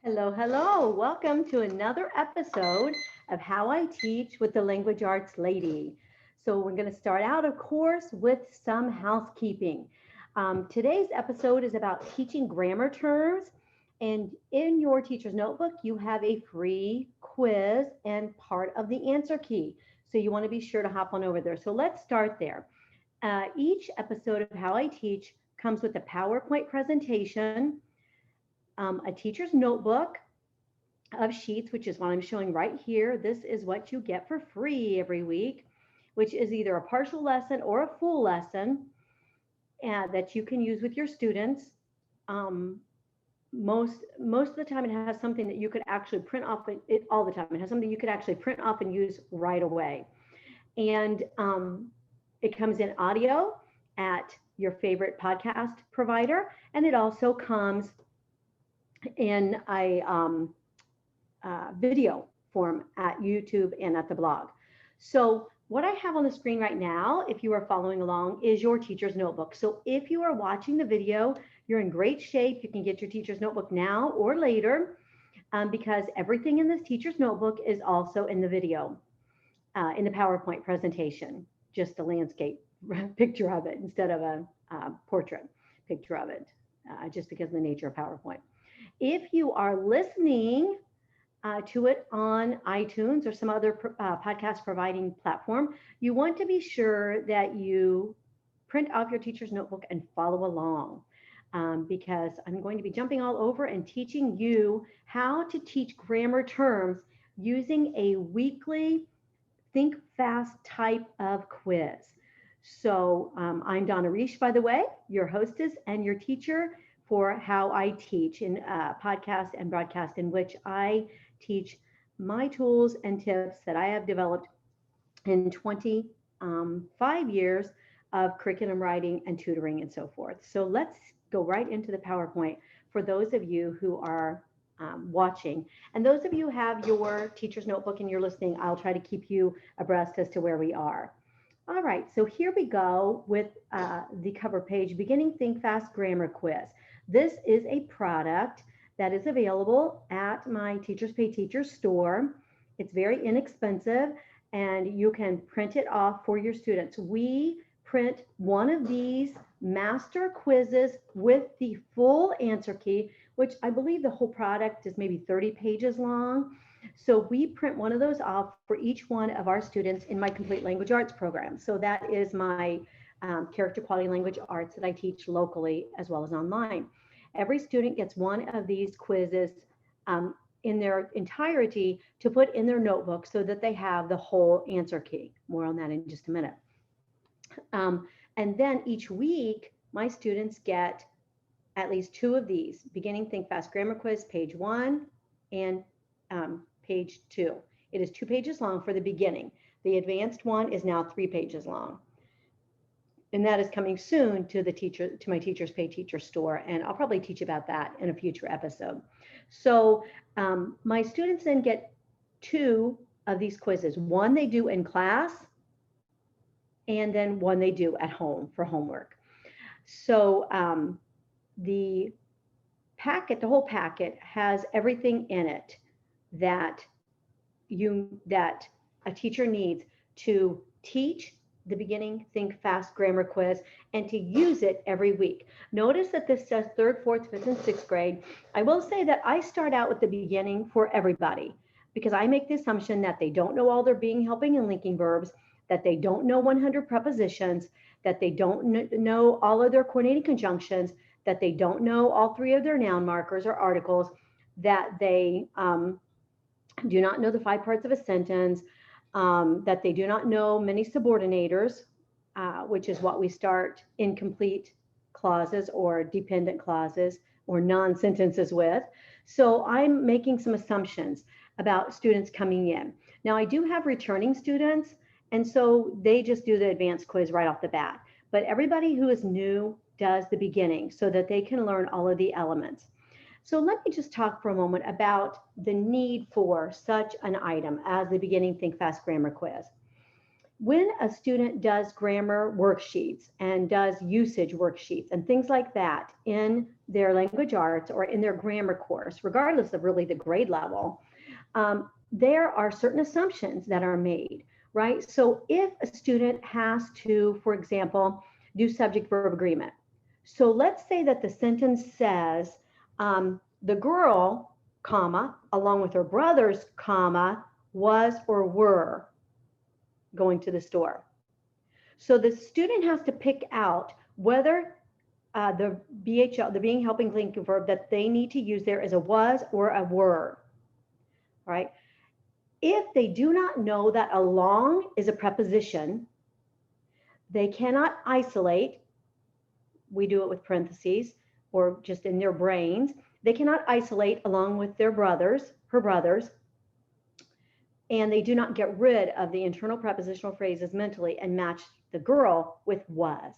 Hello, hello. Welcome to another episode of How I Teach with the Language Arts Lady. So, we're going to start out, of course, with some housekeeping. Today's episode is about teaching grammar terms. And in your teacher's notebook, you have a free quiz and part of the answer key. So, you want to be sure to hop on over there. So, let's start there. Each episode of How I Teach comes with a PowerPoint presentation, a teacher's notebook of sheets, which is what I'm showing right here. This is what you get for free every week, which is either a partial lesson or a full lesson that you can use with your students. Most of the time, it has something that you could actually print off. All the time, it has something you could actually print off and use right away. And it comes in audio at your favorite podcast provider, and it also comes in a video form at YouTube and at the blog. So what I have on the screen right now, if you are following along, is your teacher's notebook. So if you are watching the video, you're in great shape. You can get your teacher's notebook now or later because everything in this teacher's notebook is also in the video, in the PowerPoint presentation, just a landscape picture of it instead of a portrait picture of it, just because of the nature of PowerPoint. If you are listening to it on iTunes or some other podcast providing platform, you want to be sure that you print off your teacher's notebook and follow along because I'm going to be jumping all over and teaching you how to teach grammar terms using a weekly think fast type of quiz. So I'm Donna Reish, by the way, your hostess and your teacher for How I Teach, in podcast and broadcast, in which I teach my tools and tips that I have developed in 25 years of curriculum writing and tutoring and so forth. So let's go right into the PowerPoint for those of you who are watching. And those of you who have your teacher's notebook and you're listening, I'll try to keep you abreast as to where we are. All right, so here we go with the cover page, Beginning Think Fast Grammar Quiz. This is a product that is available at my Teachers Pay Teachers store. It's very inexpensive and you can print it off for your students. We print one of these master quizzes with the full answer key, which I believe the whole product is maybe 30 pages long. So we print one of those off for each one of our students in my Complete Language Arts program. So that is my character quality language arts that I teach locally as well as online. Every student gets one of these quizzes in their entirety to put in their notebook so that they have the whole answer key. More on that in just a minute. And then each week, my students get at least two of these, Beginning Think Fast Grammar Quiz, page 1 and page 2. It is 2 pages long for the beginning. The advanced one is now 3 pages long. And that is coming soon to my Teachers Pay Teacher store. And I'll probably teach about that in a future episode. So my students then get 2 of these quizzes. One they do in class, and then one they do at home for homework. So the whole packet has everything in it that a teacher needs to teach the Beginning Think Fast Grammar Quiz and to use it every week. Notice that this says 3rd, 4th, 5th, and 6th grade. I will say that I start out with the beginning for everybody because I make the assumption that they don't know all their being, helping, and linking verbs, that they don't know 100 prepositions, that they don't know all of their coordinating conjunctions, that they don't know all 3 of their noun markers or articles, that they do not know the 5 parts of a sentence, that they do not know many subordinators, which is what we start incomplete clauses or dependent clauses or non-sentences with. So I'm making some assumptions about students coming in. Now I do have returning students, and so they just do the advanced quiz right off the bat. But everybody who is new does the beginning so that they can learn all of the elements. So let me just talk for a moment about the need for such an item as the Beginning Think Fast Grammar Quiz. When a student does grammar worksheets and does usage worksheets and things like that in their language arts or in their grammar course, regardless of really the grade level, there are certain assumptions that are made, right? So if a student has to, for example, do subject verb agreement. So let's say that the sentence says, the girl, comma, along with her brothers, comma, was or were going to the store. So the student has to pick out whether the BHL, the being helping linking verb that they need to use there is a was or a were, right? If they do not know that along is a preposition, they cannot isolate. We do it with parentheses or just in their brains. They cannot isolate along with their brothers, her brothers, and they do not get rid of the internal prepositional phrases mentally and match the girl with was.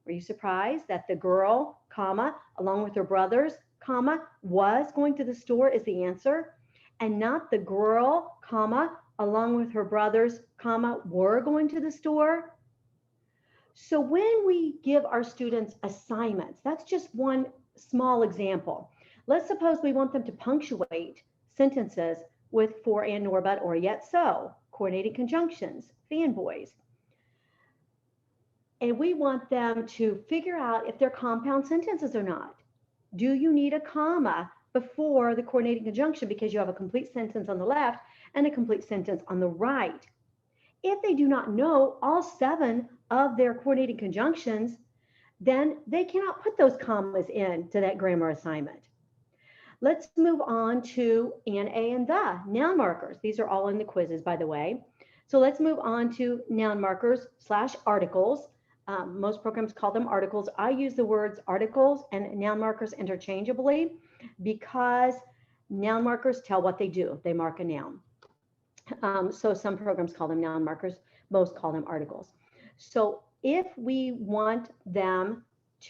Were you surprised that the girl, comma, along with her brothers, comma, was going to the store is the answer, and not the girl, comma, along with her brothers, comma, were going to the store? So when we give our students assignments, that's just one small example. Let's suppose we want them to punctuate sentences with for and nor but or yet so, coordinating conjunctions, fanboys. And we want them to figure out if they're compound sentences or not. Do you need a comma before the coordinating conjunction because you have a complete sentence on the left and a complete sentence on the right? If they do not know all 7 of their coordinating conjunctions, then they cannot put those commas into that grammar assignment. Let's move on to an, a, and the noun markers. These are all in the quizzes, by the way. So let's move on to noun markers / articles. Most programs call them articles. I use the words articles and noun markers interchangeably because noun markers tell what they do. They mark a noun. So some programs call them noun markers. Most call them articles. So if we want them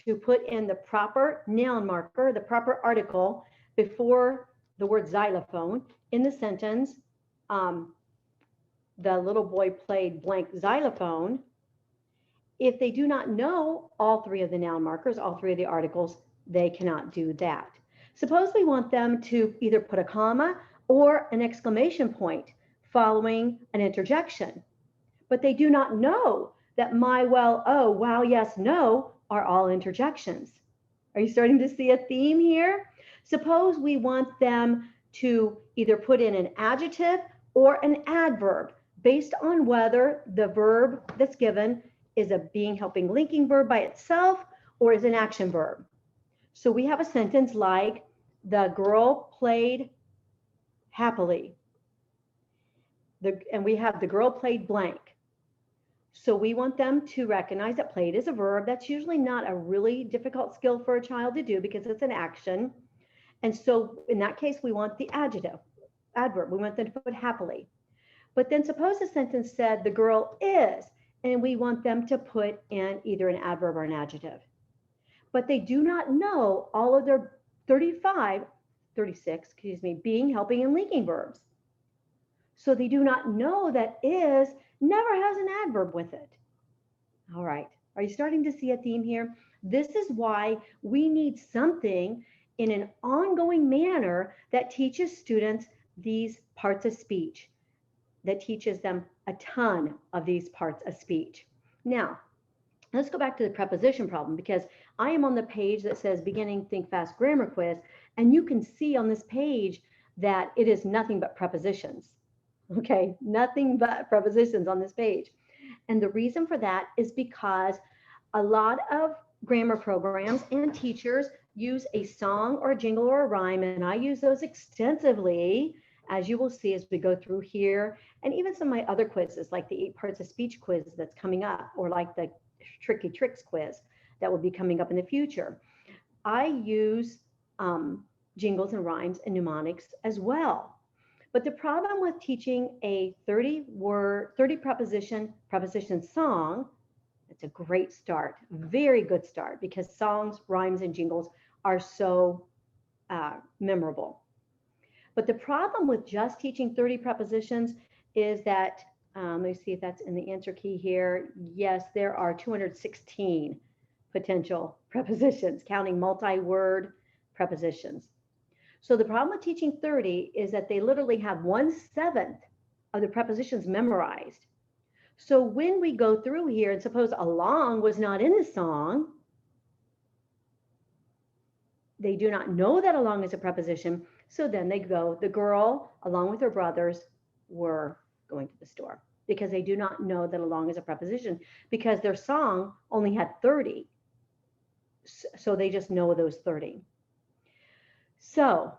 to put in the proper noun marker, the proper article before the word xylophone in the sentence, the little boy played blank xylophone. If they do not know all 3 of the noun markers, all 3 of the articles, they cannot do that. Suppose we want them to either put a comma or an exclamation point following an interjection, but they do not know that my, well, oh, wow, yes, no are all interjections. Are you starting to see a theme here? Suppose we want them to either put in an adjective or an adverb based on whether the verb that's given is a being helping linking verb by itself or is an action verb. So we have a sentence like, the girl played happily. And we have the girl played blank. So we want them to recognize that played is a verb. That's usually not a really difficult skill for a child to do because it's an action. And so in that case, we want the adverb. We want them to put happily. But then suppose the sentence said the girl is, and we want them to put in either an adverb or an adjective. But they do not know all of their 36, being, helping, and linking verbs. So they do not know that is never has an adverb with it. All right, are you starting to see a theme here? This is why we need something in an ongoing manner that teaches students these parts of speech, that teaches them a ton of these parts of speech. Now, let's go back to the preposition problem because I am on the page that says Beginning Think Fast Grammar Quiz, and you can see on this page that it is nothing but prepositions. Okay, nothing but prepositions on this page. And the reason for that is because a lot of grammar programs and teachers use a song or a jingle or a rhyme, and I use those extensively, as you will see as we go through here, and even some of my other quizzes, like the 8 parts of speech quiz that's coming up, or like the Tricky Tricks quiz that will be coming up in the future. I use jingles and rhymes and mnemonics as well. But the problem with teaching a 30 preposition song, it's a great start, very good start, because songs, rhymes, and jingles are so memorable. But the problem with just teaching 30 prepositions is that Let me see if that's in the answer key here. Yes, there are 216 potential prepositions, counting multi-word prepositions. So the problem with teaching 30 is that they literally have 1/7 of the prepositions memorized. So when we go through here and suppose along was not in the song, they do not know that along is a preposition. So then they go, the girl, along with her brothers, were going to the store because they do not know that along is a preposition because their song only had 30. So they just know those 30. So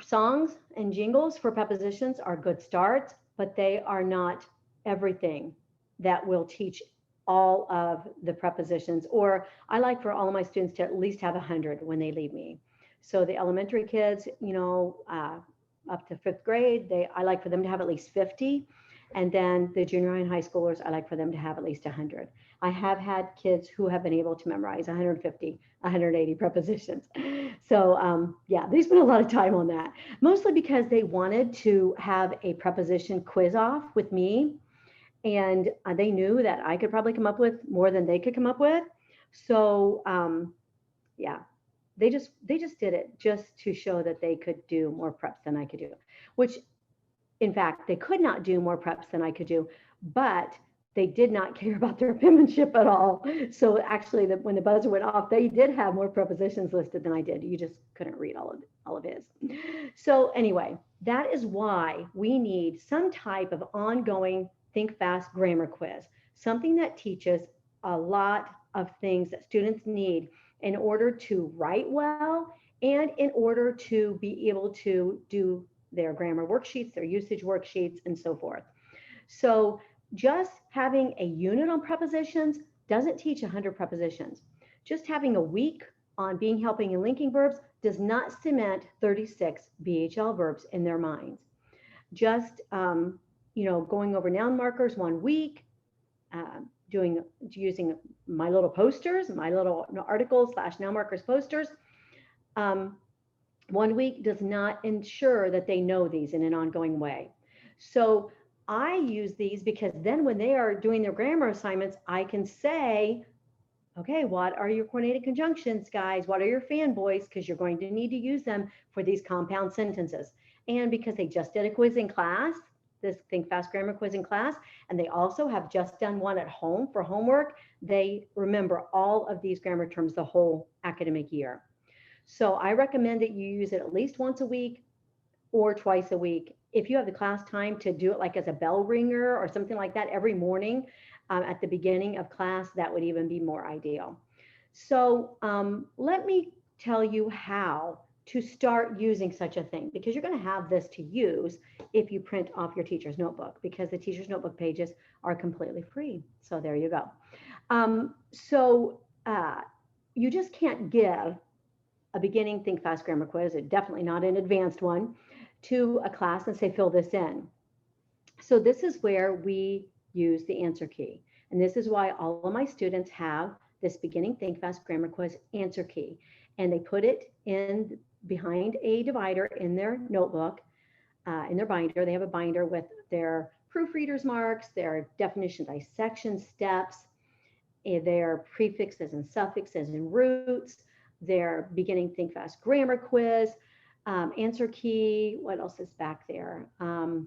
songs and jingles for prepositions are good starts, but they are not everything that will teach all of the prepositions. Or I like for all of my students to at least have 100 when they leave me. So the elementary kids, up to 5th grade, I like for them to have at least 50. And then the junior high and high schoolers, I like for them to have at least 100. I have had kids who have been able to memorize 150, 180 prepositions. So yeah, they spent a lot of time on that, mostly because they wanted to have a preposition quiz off with me. And they knew that I could probably come up with more than they could come up with. So yeah, they just did it just to show that they could do more preps than I could do, which in fact, they could not do more preps than I could do, but they did not care about their penmanship at all. So actually, when the buzzer went off, they did have more prepositions listed than I did. You just couldn't read all of his. So anyway, that is why we need some type of ongoing think fast grammar quiz, something that teaches a lot of things that students need in order to write well and in order to be able to do their grammar worksheets, their usage worksheets, and so forth. So just having a unit on prepositions doesn't teach 100 prepositions. Just having a week on being, helping, and linking verbs does not cement 36 BHL verbs in their minds. Just going over noun markers 1 week, using my little posters, my little articles / noun markers posters, 1 week does not ensure that they know these in an ongoing way. So I use these because then when they are doing their grammar assignments, I can say, okay, what are your coordinated conjunctions, guys? What are your fanboys? Because you're going to need to use them for these compound sentences. And because they just did a quiz in class, this Think Fast Grammar quiz in class, and they also have just done one at home for homework, they remember all of these grammar terms the whole academic year. So I recommend that you use it at least once a week or twice a week. If you have the class time to do it like as a bell ringer or something like that every morning at the beginning of class, that would even be more ideal. So let me tell you how to start using such a thing, because you're going to have this to use if you print off your teacher's notebook, because the teacher's notebook pages are completely free. So there you go. You just can't give a beginning Think Fast Grammar quiz, definitely not an advanced one, to a class and say, fill this in. So this is where we use the answer key. And this is why all of my students have this beginning Think Fast Grammar quiz answer key. And they put it in behind a divider in their notebook, in their binder. They have a binder with their proofreaders marks, their definition dissection steps, their prefixes and suffixes and roots, their beginning Think Fast Grammar quiz, answer key. What else is back there? I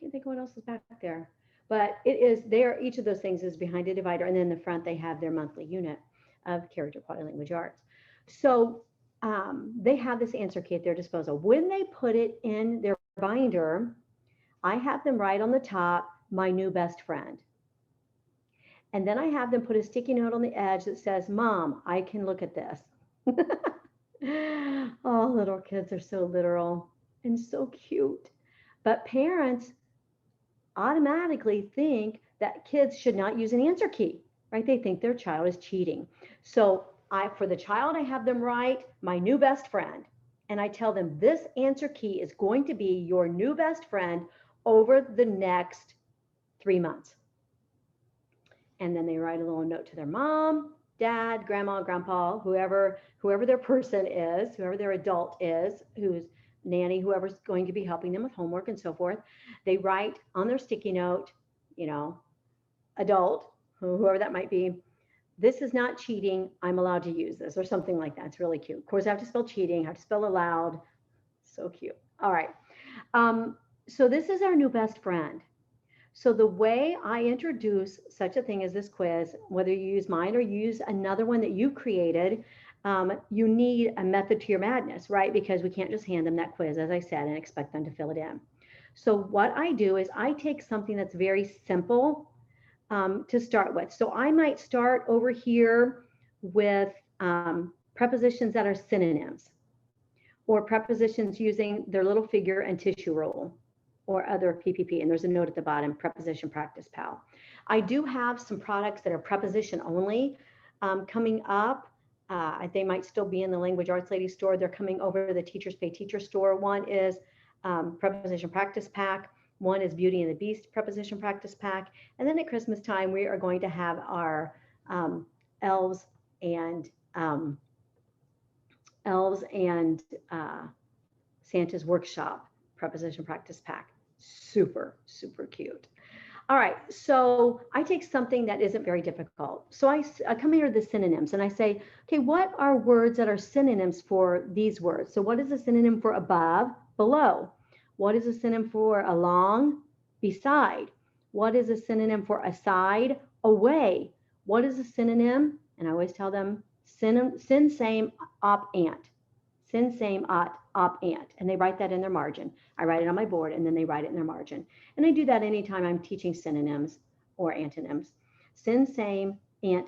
can't think of what else is back there, but it is there. Each of those things is behind a divider, and then in the front they have their monthly unit of character quality language arts. So they have this answer key at their disposal. When they put it in their binder, I have them write on the top, my new best friend. And then I have them put a sticky note on the edge that says, Mom, I can look at this. Oh, little kids are so literal and so cute. But parents automatically think that kids should not use an answer key, right? They think their child is cheating. So for the child, I have them write my new best friend. And I tell them this answer key is going to be your new best friend over the next 3 months. And then they write a little note to their mom, dad, grandma, grandpa, whoever their person is, whoever their adult is, who's nanny, whoever's going to be helping them with homework and so forth, they write on their sticky note, you know, adult, whoever that might be, this is not cheating. I'm allowed to use this, or something like that. It's really cute. Of course, I have to spell cheating, I have to spell allowed. So cute. All right. So this is our new best friend. So the way I introduce such a thing as this quiz, whether you use mine or you use another one that you created, you need a method to your madness, right? Because we can't just hand them that quiz, as I said, and expect them to fill it in. So what I do is I take something that's very simple to start with. So I might start over here with prepositions that are synonyms, or prepositions using their little figure and tissue roll, or other PPP. And there's a note at the bottom, Preposition Practice Pal. I do have some products that are preposition only coming up. They might still be in the Language Arts Lady store. They're coming over to the Teachers Pay Teacher store. One is Preposition Practice Pack. One is Beauty and the Beast Preposition Practice Pack. And then at Christmas time, we are going to have our elves and Santa's Workshop Preposition Practice Pack. Super, super cute. All right, so I take something that isn't very difficult. So I come here to the synonyms and I say, okay, what are words that are synonyms for these words? So what is a synonym for above? Below. What is a synonym for along? Beside. What is a synonym for aside? Away. What is a synonym? And I always tell them, sin, same, op, ant. Sin, same, op, ant. And they write that in their margin. I write it on my board and then they write it in their margin. And I do that anytime I'm teaching synonyms or antonyms. Sin, same, ant,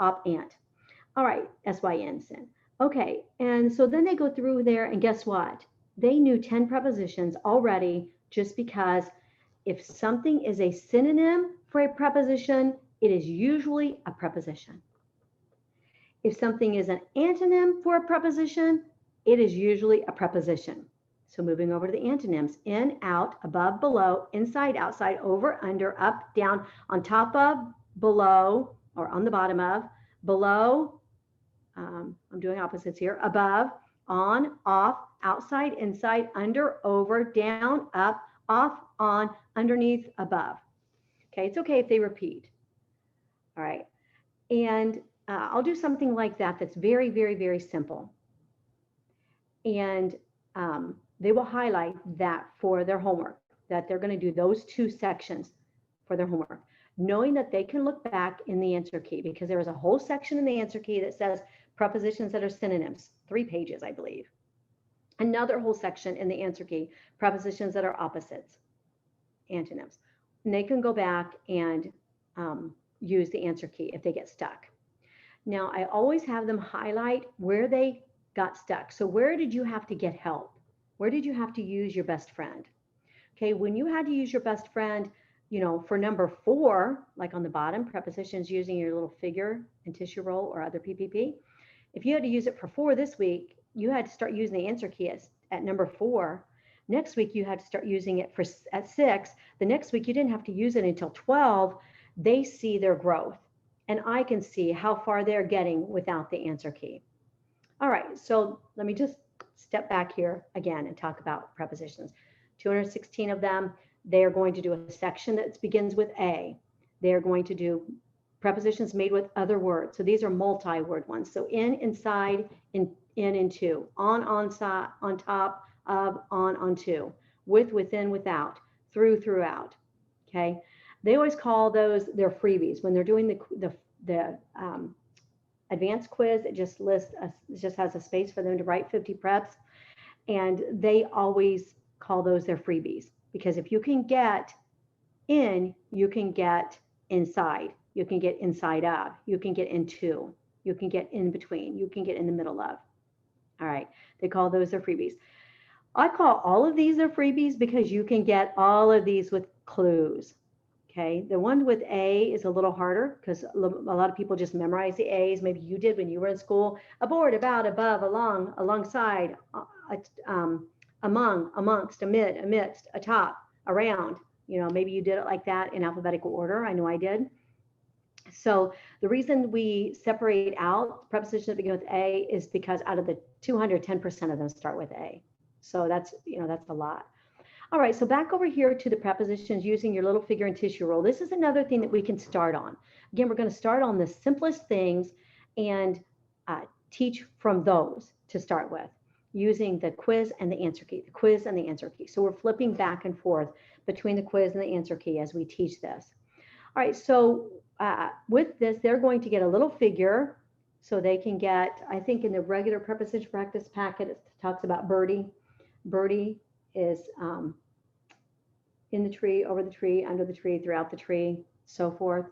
op, ant. All right, SYN, sin. Okay, and so then they go through there and guess what? They knew 10 prepositions already, just because if something is a synonym for a preposition, it is usually a preposition. If something is an antonym for a preposition, it is usually a preposition. So moving over to the antonyms: in, out, above, below, inside, outside, over, under, up, down, on top of, below, or on the bottom of, below, I'm doing opposites here, above, on, off, outside, inside, under, over, down, up, off, on, underneath, above. Okay, it's okay if they repeat. All right, and I'll do something like that that's very, very, very simple. And they will highlight that for their homework, that they're going to do those two sections for their homework, knowing that they can look back in the answer key, because there is a whole section in the answer key that says prepositions that are synonyms, 3 pages, I believe. Another whole section in the answer key, prepositions that are opposites, antonyms. And they can go back and use the answer key if they get stuck. Now, I always have them highlight where they got stuck. So where did you have to get help? Where did you have to use your best friend? Okay, when you had to use your best friend, you know, for number 4, like on the bottom, prepositions using your little figure and tissue roll or other PPP. If you had to use it for 4 this week, you had to start using the answer key at number 4. Next week, you had to start using it at 6. The next week, you didn't have to use it until 12. They see their growth, and I can see how far they're getting without the answer key. All right, so let me just step back here again and talk about prepositions. 216 of them. They are going to do a section that begins with A. They are going to do prepositions made with other words. So these are multi-word ones. So in, inside, in, into, on, side, on top of, on, to, with, within, without, through, throughout. Okay. They always call those their freebies. When they're doing the advanced quiz, it just has a space for them to write 50 preps, and they always call those their freebies, because if you can get in, you can get inside, you can get inside of, you can get into, you can get in between, you can get in the middle of. All right, they call those their freebies. I call all of these their freebies because you can get all of these with clues. Okay, the one with A is a little harder because a lot of people just memorize the A's. Maybe you did when you were in school. Aboard, about, above, along, alongside, among, amongst, amid, amidst, atop, around. You know, maybe you did it like that in alphabetical order. I know I did. So the reason we separate out prepositions that begin with A is because out of the 210% of them start with A. So that's, that's a lot. All right, so back over here to the prepositions using your little figure and tissue roll. This is another thing that we can start on. Again, we're going to start on the simplest things and teach from those to start with, using the quiz and the answer key, the quiz and the answer key. So we're flipping back and forth between the quiz and the answer key as we teach this. All right, so with this, they're going to get a little figure. So they can get, I think in the regular preposition practice packet, it talks about birdie. Birdie is in the tree, over the tree, under the tree, throughout the tree, so forth.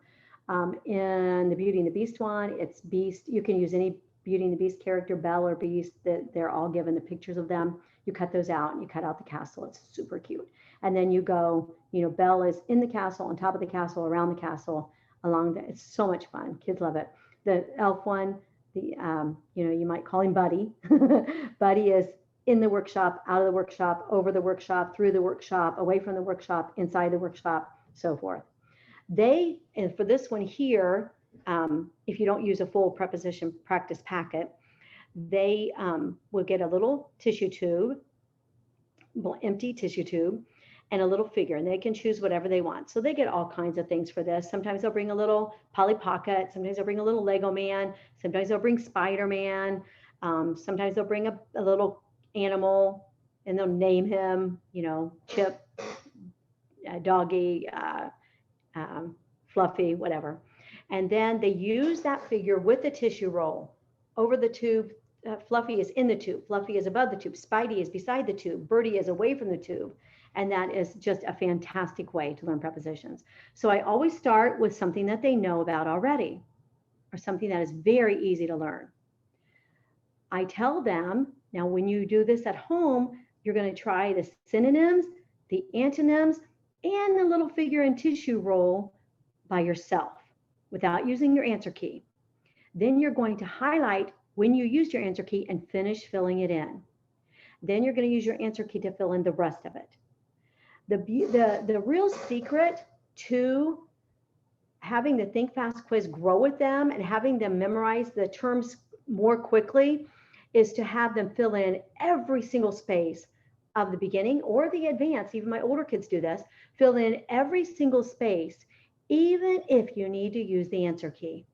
In the Beauty and the Beast one, it's Beast. You can use any Beauty and the Beast character, Belle or Beast, that they're all given the pictures of them. You cut those out and you cut out the castle. It's super cute. And then you go, Belle is in the castle, on top of the castle, around the castle, along the, it's so much fun. Kids love it. The elf one, you might call him Buddy. Buddy is in the workshop, out of the workshop, over the workshop, through the workshop, away from the workshop, inside the workshop, so forth. And for this one here, if you don't use a full preposition practice packet, they will get a little tissue tube, empty tissue tube, and a little figure, and they can choose whatever they want. So they get all kinds of things for this. Sometimes they'll bring a little Polly Pocket, sometimes they'll bring a little Lego man, sometimes they'll bring Spider-Man, sometimes they'll bring a little animal and they'll name him, Chip, Doggy, Fluffy, whatever. And then they use that figure with the tissue roll over the tube. Fluffy is in the tube, Fluffy is above the tube, Spidey is beside the tube, Birdie is away from the tube. And that is just a fantastic way to learn prepositions. So I always start with something that they know about already, or something that is very easy to learn. I tell them, now when you do this at home, you're going to try the synonyms, the antonyms, and the little figure and tissue roll by yourself without using your answer key. Then you're going to highlight when you used your answer key and finish filling it in. Then you're going to use your answer key to fill in the rest of it. The real secret to having the Think Fast quiz grow with them and having them memorize the terms more quickly is to have them fill in every single space of the beginning or the advanced. Even my older kids do this, fill in every single space, even if you need to use the answer key.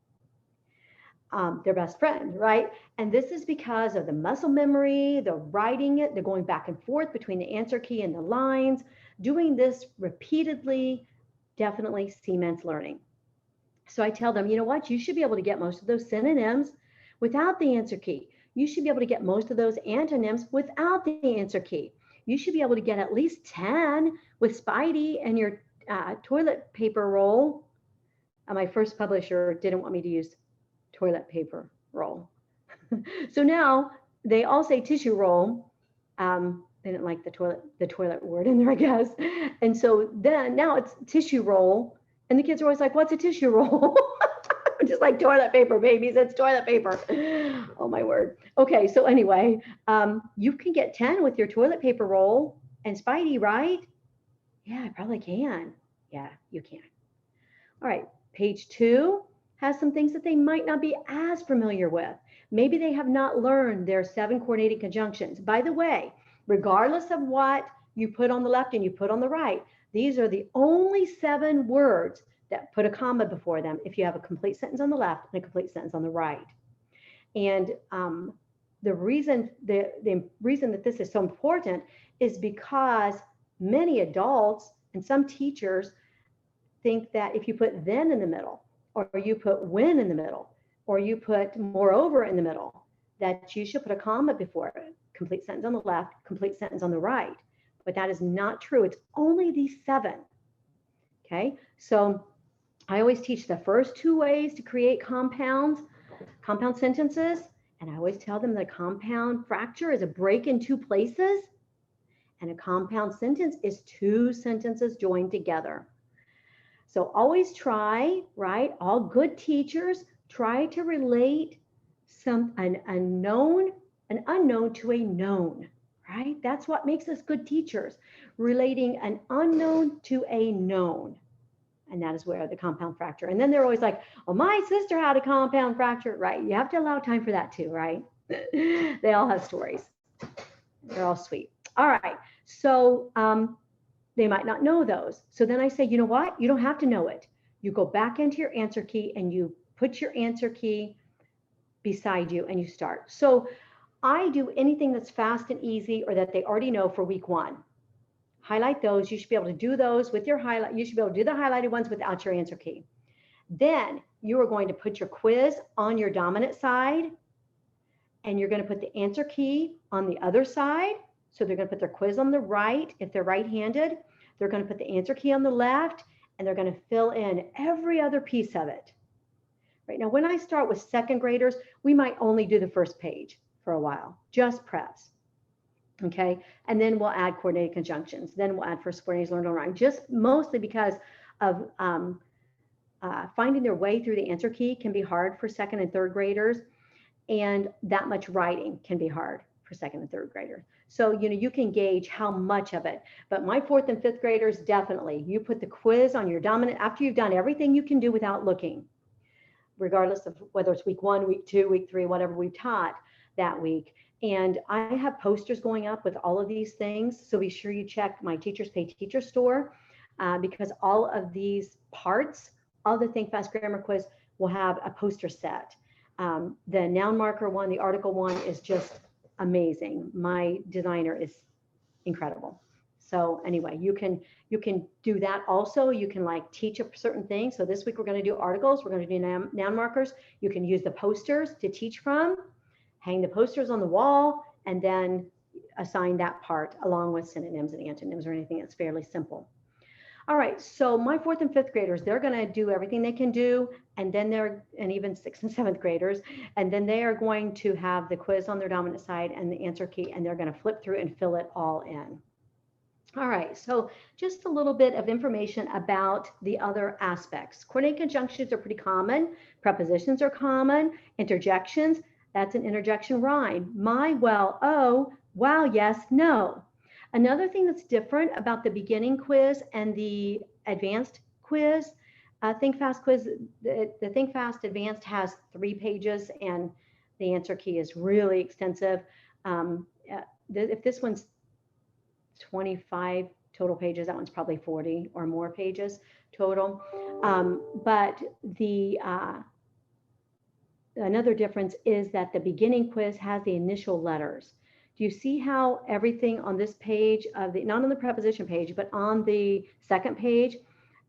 Their best friend, right? And this is because of the muscle memory, the writing it, the going back and forth between the answer key and the lines. Doing this repeatedly definitely cements learning. So I tell them, you know what? You should be able to get most of those synonyms without the answer key. You should be able to get most of those antonyms without the answer key. You should be able to get at least 10 with Spidey and your toilet paper roll. My first publisher didn't want me to use toilet paper roll. So now they all say tissue roll. They didn't like the toilet word in there, I guess. And so then now it's tissue roll. And the kids are always like, what's a tissue roll? Just like toilet paper, babies, it's toilet paper. Oh my word. Okay, so anyway, you can get 10 with your toilet paper roll and Spidey, right? Yeah, I probably can. Yeah, you can. All right, page 2 has some things that they might not be as familiar with. Maybe they have not learned their 7 coordinating conjunctions. By the way, regardless of what you put on the left and you put on the right, these are the only 7 words that put a comma before them if you have a complete sentence on the left and a complete sentence on the right. And the reason that this is so important is because many adults and some teachers think that if you put then in the middle, or you put when in the middle, or you put moreover in the middle, that you should put a comma before it. Complete sentence on the left, complete sentence on the right. But that is not true. It's only these 7. Okay, so I always teach the first 2 ways to create compound sentences. And I always tell them that a compound fracture is a break in 2 places. And a compound sentence is 2 sentences joined together. So always try, right? All good teachers try to relate an unknown to a known, right? That's what makes us good teachers, relating an unknown to a known. And that is where the compound fracture. And then they're always like, oh, my sister had a compound fracture, right? You have to allow time for that too, right? They all have stories. They're all sweet. All right, so they might not know those. So then I say, you know what? You don't have to know it. You go back into your answer key and you put your answer key beside you and you start. So I do anything that's fast and easy or that they already know for week 1. Highlight those. You should be able to do those with your highlight. You should be able to do the highlighted ones without your answer key. Then you are going to put your quiz on your dominant side and you're going to put the answer key on the other side. So they're going to put their quiz on the right. If they're right-handed, they're going to put the answer key on the left and they're going to fill in every other piece of it. Right now, when I start with second graders, we might only do the first page for a while, just preps. Okay, and then we'll add coordinated conjunctions. Then we'll add first coordinated learn to rhyme, just mostly because of finding their way through the answer key can be hard for second and third graders, and that much writing can be hard for second and third graders. So, you know, you can gauge how much of it, but my fourth and fifth graders, definitely, you put the quiz on your dominant after you've done everything you can do without looking, regardless of whether it's week 1, week 2, week 3, whatever we've taught that week. And I have posters going up with all of these things. So be sure you check my Teachers Pay Teacher store because all of these parts of the Think Fast Grammar Quiz will have a poster set. The noun marker one, the article one is just amazing. My designer is incredible. So anyway, you can do that also. You can like teach a certain thing. So this week we're going to do articles. We're going to do noun markers. You can use the posters to teach from. Hang the posters on the wall, and then assign that part along with synonyms and antonyms or anything that's fairly simple. All right, so my fourth and fifth graders, they're going to do everything they can do, and then and even sixth and seventh graders, and then they are going to have the quiz on their dominant side and the answer key, and they're going to flip through and fill it all in. All right, so just a little bit of information about the other aspects. Coordinated conjunctions are pretty common. Prepositions are common. Interjections. That's an interjection rhyme. My, well, oh, wow, yes, no. Another thing that's different about the beginning quiz and the advanced quiz, Think Fast quiz, the Think Fast Advanced has 3 pages and the answer key is really extensive. If this one's 25 total pages, that one's probably 40 or more pages total. But another difference is that the beginning quiz has the initial letters. Do you see how everything on this page of not on the preposition page, but on the second page,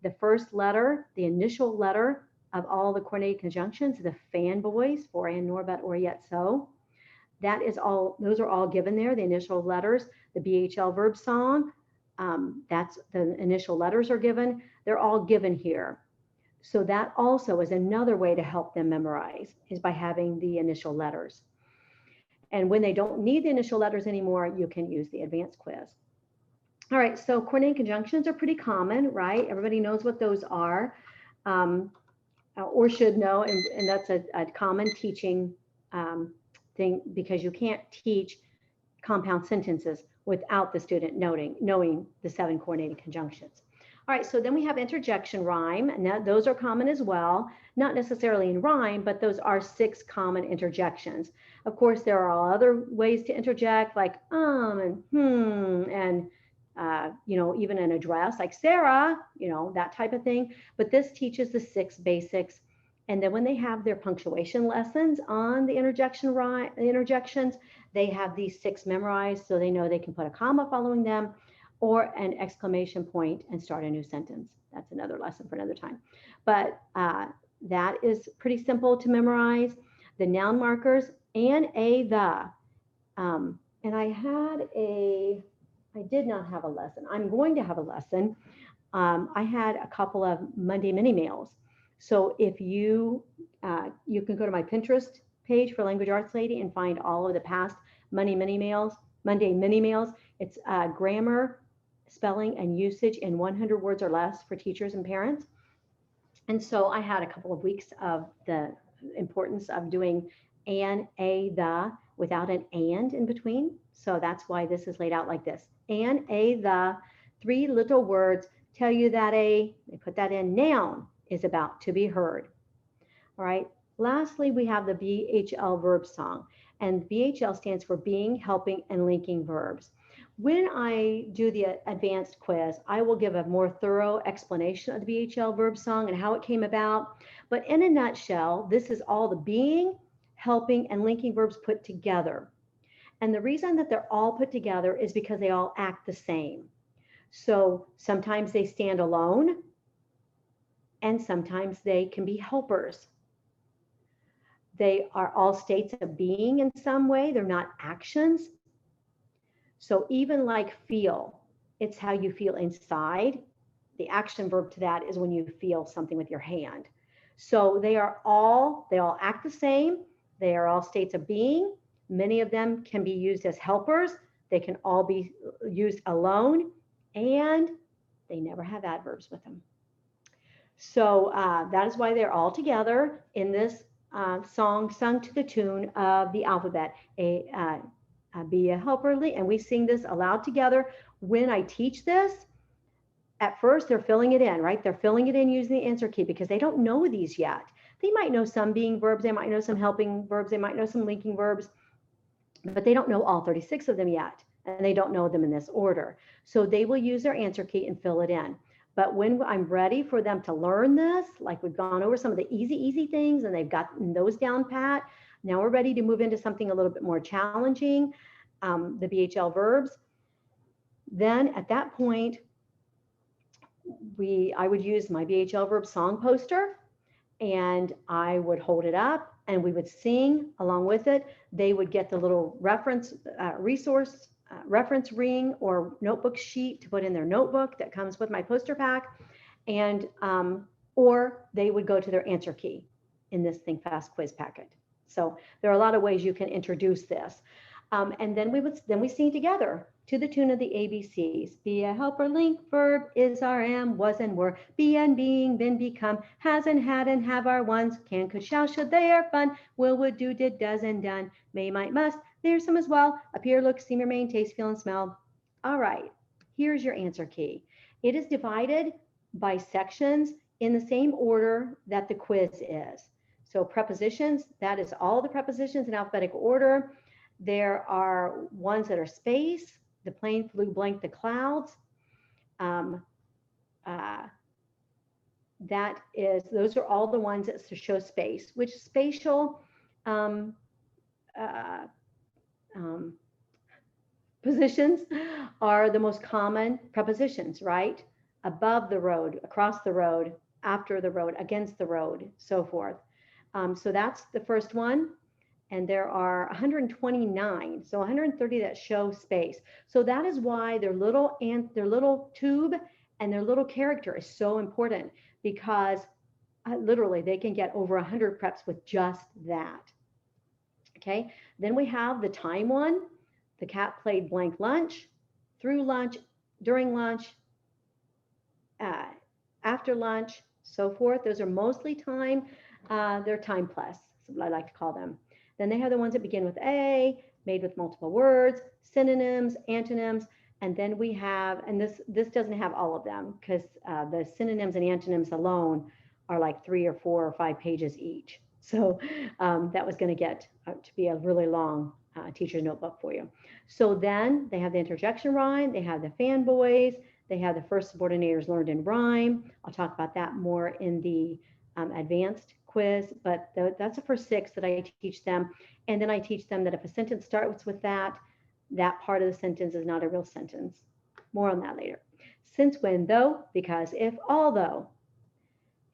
the first letter, the initial letter of all the coordinated conjunctions, the FANBOYS, for and, nor, but, or, yet, so. That is all, those are all given there, the initial letters. The BHL verb song, that's the initial letters are given. They're all given here. So that also is another way to help them memorize, is by having the initial letters. And when they don't need the initial letters anymore, you can use the advanced quiz. All right, so coordinated conjunctions are pretty common, right? Everybody knows what those are, or should know, and that's a common teaching thing, because you can't teach compound sentences without the student knowing the 7 coordinated conjunctions. All right, so then we have interjection rhyme, and those are common as well, not necessarily in rhyme, but those are 6 common interjections. Of course, there are other ways to interject, like and and you know, even an address like Sarah, you know, that type of thing. But this teaches the 6 basics. And then when they have their punctuation lessons on the interjections, they have these 6 memorized, so they know they can put a comma following them or an exclamation point and start a new sentence. That's another lesson for another time. But that is pretty simple to memorize. The noun markers and the. And I did not have a lesson. I'm going to have a lesson. I had a couple of Monday mini mails. So if you can go to my Pinterest page for Language Arts Lady and find all of the past Monday mini mails. It's grammar, spelling, and usage in 100 words or less for teachers and parents. And so I had a couple of weeks of the importance of doing the without an and in between. So that's why this is laid out like this. The 3 little words tell you that they put that in, noun is about to be heard. All right. Lastly, we have the BHL verb song, and BHL stands for being, helping, and linking verbs. When I do the advanced quiz, I will give a more thorough explanation of the BHL verb song and how it came about. But in a nutshell, this is all the being, helping, and linking verbs put together. And the reason that they're all put together is because they all act the same. So sometimes they stand alone, and sometimes they can be helpers. They are all states of being in some way. They're not actions. So even like feel, it's how you feel inside. The action verb to that is when you feel something with your hand. So they all act the same. They are all states of being. Many of them can be used as helpers. They can all be used alone, and they never have adverbs with them. So that is why they're all together in this song sung to the tune of the alphabet. Be a helper, and we sing this aloud together. When I teach this, at first they're filling it in, right? They're filling it in using the answer key because they don't know these yet. They might know some being verbs, they might know some helping verbs, they might know some linking verbs, but they don't know all 36 of them yet, and they don't know them in this order. So they will use their answer key and fill it in. But when I'm ready for them to learn this, like we've gone over some of the easy things and they've gotten those down pat, now we're ready to move into something a little bit more challenging, the BHL verbs. Then at that point, I would use my BHL verb song poster, and I would hold it up and we would sing along with it. They would get the little reference reference ring or notebook sheet to put in their notebook that comes with my poster pack, and or they would go to their answer key in this Think Fast quiz packet. So there are a lot of ways you can introduce this. And then we sing together to the tune of the ABCs. Be a helper, link verb, is, are, am, was, and were. Be and being, been, become, has and had and have are ones. Can, could, shall, should, they are fun. Will, would, do, did, does, and done. May, might, must. There's some as well. Appear, look, seem, remain, taste, feel, and smell. All right, here's your answer key. It is divided by sections in the same order that the quiz is. So prepositions, that is all the prepositions in alphabetical order. There are ones that are space. The plane flew blank the clouds. Those are all the ones that show space, which spatial positions are the most common prepositions, right? Above the road, across the road, after the road, against the road, so forth. So that's the first one. And there are 129, so 130 that show space. So that is why their little tube and their little character is so important, because literally they can get over 100 preps with just that. Okay, then we have the time one. The cat played blank lunch, through lunch, during lunch, after lunch, so forth. Those are mostly time. They're time plus, is what I like to call them. Then they have the ones that begin with A, made with multiple words, synonyms, antonyms, and then we have, and this doesn't have all of them, because the synonyms and antonyms alone are like 3 or 4 or 5 pages each. So that was going to get to be a really long teacher's notebook for you. So then they have the interjection rhyme, they have the FANBOYS, they have the first subordinators learned in rhyme. I'll talk about that more in the advanced quiz, but that's the first 6 that I teach them. And then I teach them that if a sentence starts with that part of the sentence is not a real sentence. More on that later. Since, when, though, because, if, although.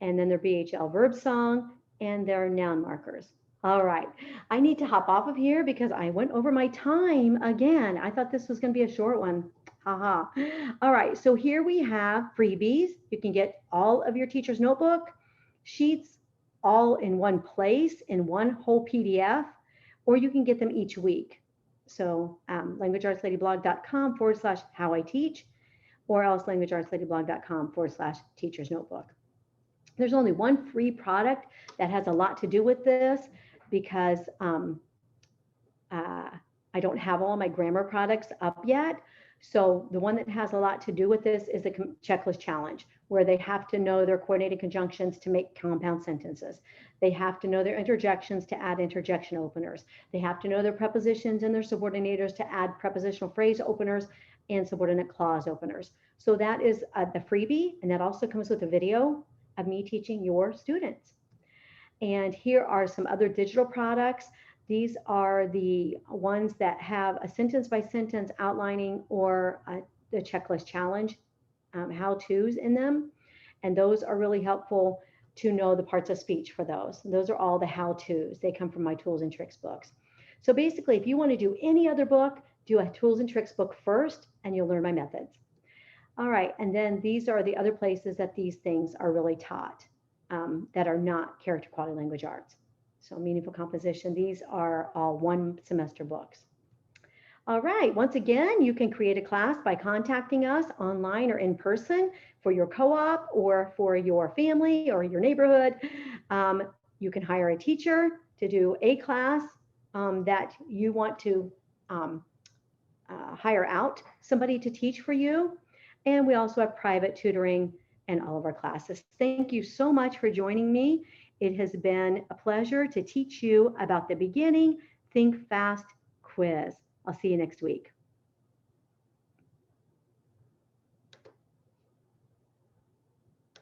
And then their BHL verb song and their noun markers. All right, I need to hop off of here because I went over my time again. I thought this was going to be a short one. Haha. All right, so here we have freebies. You can get all of your teacher's notebook sheets all in one place in one whole PDF, or you can get them each week. So languageartsladyblog.com/how I teach, or else languageartsladyblog.com/teacher's notebook. There's only one free product that has a lot to do with this, because I don't have all my grammar products up yet. So the one that has a lot to do with this is the checklist challenge, where they have to know their coordinated conjunctions to make compound sentences. They have to know their interjections to add interjection openers. They have to know their prepositions and their subordinators to add prepositional phrase openers. and subordinate clause openers. So that is the freebie, and that also comes with a video of me teaching your students. And here are some other digital products. These are the ones that have a sentence by sentence outlining or the checklist challenge how-tos in them. And those are really helpful to know the parts of speech for those. And those are all the how-tos. They come from my tools and tricks books. So basically, if you want to do any other book, do a tools and tricks book first, and you'll learn my methods. All right, and then these are the other places that these things are really taught that are not character quality language arts. So meaningful composition, these are all one semester books. All right, once again, you can create a class by contacting us online or in person for your co-op or for your family or your neighborhood. You can hire a teacher to do a class that you want to hire out somebody to teach for you. And we also have private tutoring in all of our classes. Thank you so much for joining me. It has been a pleasure to teach you about the beginning Think Fast quiz. I'll see you next week.